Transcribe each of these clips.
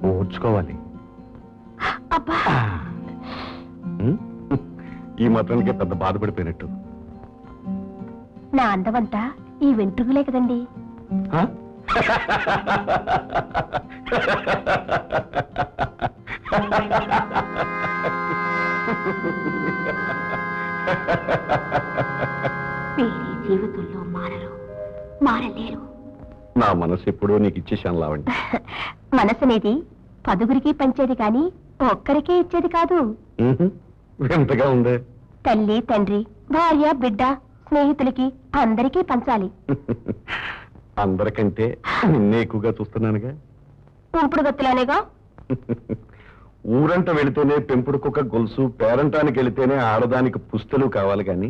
ఓర్చుకోవాలి. అబ్బా, ఈ మాత్రానికి పెద్ద బాధపడిపోయినట్టు. నా అందమంతా ఈ వెంట్రుకలే కదండి. వీరి జీవితంలో మారలేరు. నా మనసు ఎప్పుడూ నీకు ఇచ్చేశాను లావండి. మనసనేది 10గురికి పంచేది కాని ఒక్కరికే ఇచ్చేది కాదు. ఎంతగా ఉందే. తల్లి, తండ్రి, భార్య, బిడ్డ, స్నేహితులకి అందరికీ పంచాలి. అందరికంటే నిన్నే ఎక్కువగా చూస్తున్నానుగా. ఉంపుడు గత్తులానేగా. ఊరంట వెళితేనే పెంపుడు కుక్క గొలుసు, పేరంటానికి వెళితేనే ఆడదానికి పుస్తలు కావాలి గాని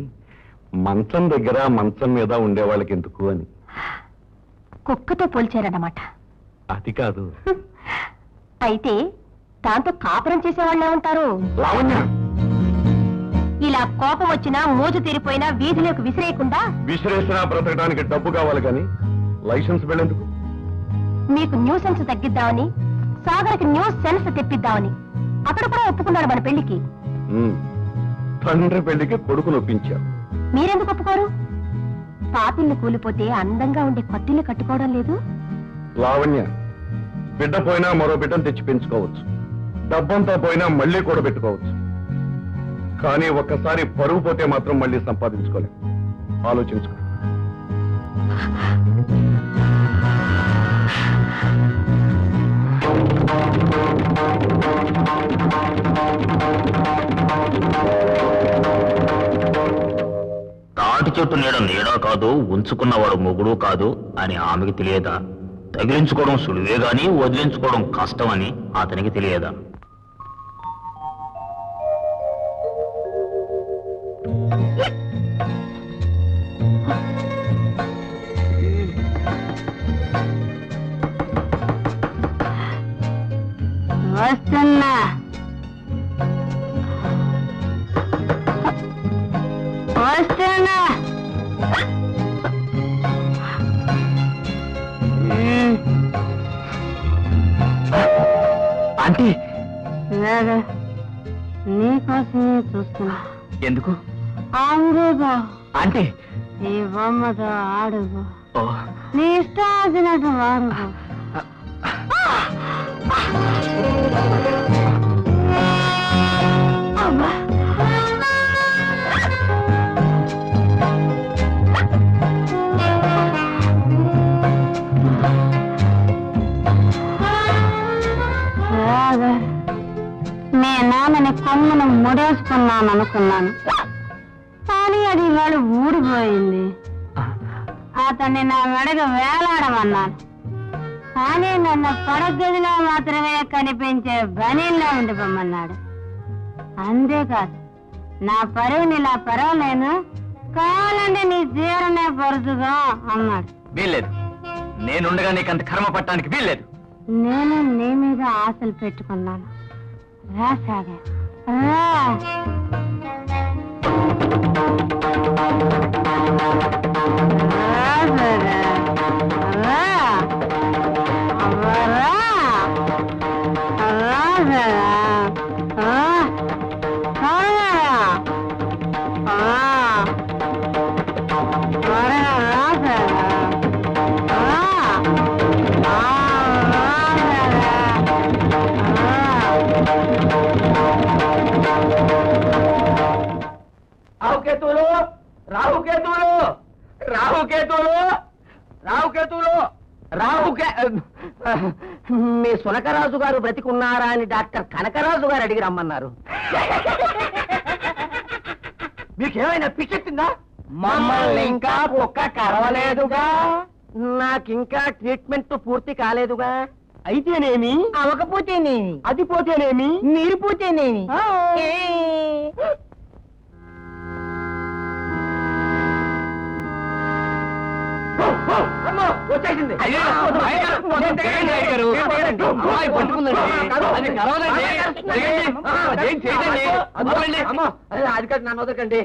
మంచం దగ్గర మంచం మీద ఉండేవాళ్ళకి ఎందుకు అని. కుక్కతో పోల్చారన్నమాట. అది కాదు. అయితే దాంతో కాపురం చేసేవాళ్ళే ఉంటారు. లావణ్య, ఇలా కోపం వచ్చినా మోజు తీరిపోయినా వీధిలోకి విసిరేయకుండా. విసిరేసినా బ్రతకడానికి డబ్బు కావాలి కానీ లైసెన్స్ వెళ్ళేందుకు? మీకు న్యూసెన్స్ తగ్గిద్దామని, సాగర్కి న్యూ సెన్స్ తెప్పిద్దామని. అతడు కూడా ఒప్పుకున్నాడు మన పెళ్లికి. తండ్రి పెళ్లికి కొడుకును ఒప్పించావు. మీరెందుకు ఒప్పుకోరు? పాపిల్ని కూలిపోతే అందంగా ఉండే కొత్తిల్లు కట్టుకోవడం లేదు. లావణ్య, బిడ్డ పోయినా మరో బిడ్డను తెచ్చి పెంచుకోవచ్చు. డబ్బంతా పోయినా మళ్ళీ కూడా పెట్టుకోవచ్చు. కానీ ఒక్కసారి పరువు పోతే మాత్రం మళ్ళీ సంపాదించుకోలేం. ఆలోచించుకో. తాటి చెట్టు నీడ నీడా కాదు, ఉంచుకున్నవాడు మొగుడు కాదు అని ఆమెకి తెలియదా? తగిలించుకోవడం సులువే గాని వదిలించుకోవడం కష్టమని అతనికి తెలియదా? వస్తున్నా. ఆంటీ, నీకోసమే చూస్తున్నా. ఎందుకు ఆంగుగో, ఆంటీ? ఈ బొమ్మతో ఆడుగో, ఓ, నీ ఇష్టం వచ్చినట్టు వాడుకో. మీ నాన్నని కొమ్మను ముడేసుకున్నాను అనుకున్నాను, కానీ అది ఇవాళ ఊడిపోయింది. అతన్ని నా మెడకు వేలాడమన్నాను, కానీ నన్ను పడగదిలో మాత్రమే కనిపించే బనీల్లో ఉండిపోమన్నాడు. అంతేకాదు, నా పరువుని ఇలా పర్వాలేను, కావాలంటే నీ చీరనే పరుచుగా అన్నాడు. వీల్లేదు, నేనుండగా నీకంత కర్మ పట్టడానికి వీల్లేదు. నేను నీ మీద ఆశలు పెట్టుకున్నాను. రా సాగర్, రా. మీ సునకరాజు గారు బ్రతికున్నారా అని డాక్టర్ కనకరాజు గారు అడిగి రమ్మన్నారు. మీకేమైనా పిచ్చెత్తిందా? మమ్మల్ని ఇంకా కుక్క కరవలేదుగా, నాకింకా ట్రీట్మెంట్ పూర్తి కాలేదుగా. అయితేనేమి, అవకపోతేనేమి, అది పోతేనేమి, మీరు పోతేనేమి. వచ్చేసింది. అది కాదు, నన్ను వదలకండి.